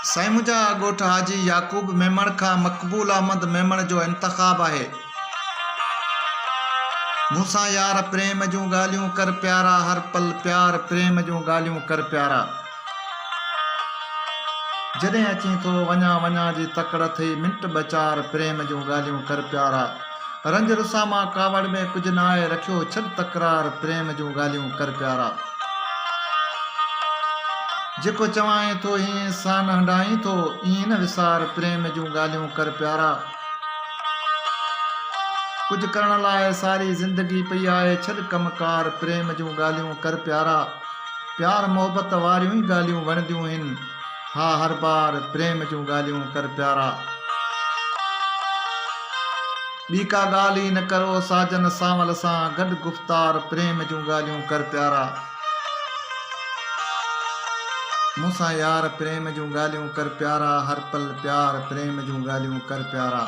साईं मुंहिंजा ॻोठ हाजी याकूब मेमण खां मक़बूल अहमद मेमण जो इंतख़ाब आहे। मूंसां यार प्रेम जूं ॻाल्हियूं कर प्यारा, हर पल प्यार प्रेम जूं ॻाल्हियूं कर प्यारा। जॾहिं अची थो वञा वञा जी तकड़ थई, मिंट ॿ 4 प्रेम जूं ॻाल्हियूं कर प्यारा। रंज रुसामा कावड़ में कुझु न आहे, रखियो छॾ तकरार प्रेम जूं ॻाल्हियूं कर प्यारा। जेको चवाएं थो हीअं सान हंडाई थो, ईअं न विसार प्रेम जूं ॻाल्हियूं कर प्यारा। कुझु करण लाइ सारी ज़िंदगी पई आहे, छॾ कमकार प्रेम जूं ॻाल्हियूं कर प्यारा। प्यार मोहबत वारियूं ई ॻाल्हियूं वणंदियूं आहिनि, हा हर बार प्रेम जूं ॻाल्हियूं कर प्यारा। ॿी का ॻाल्हि ई न करो साजन सांवल सां, गॾु गुफ़्तार प्रेम जूं ॻाल्हियूं कर प्यारा। मूंसां यार प्रेम जूं ॻाल्हियूं कर प्यारा, हर पल प्यार प्रेम जूं ॻाल्हियूं कर प्यारा।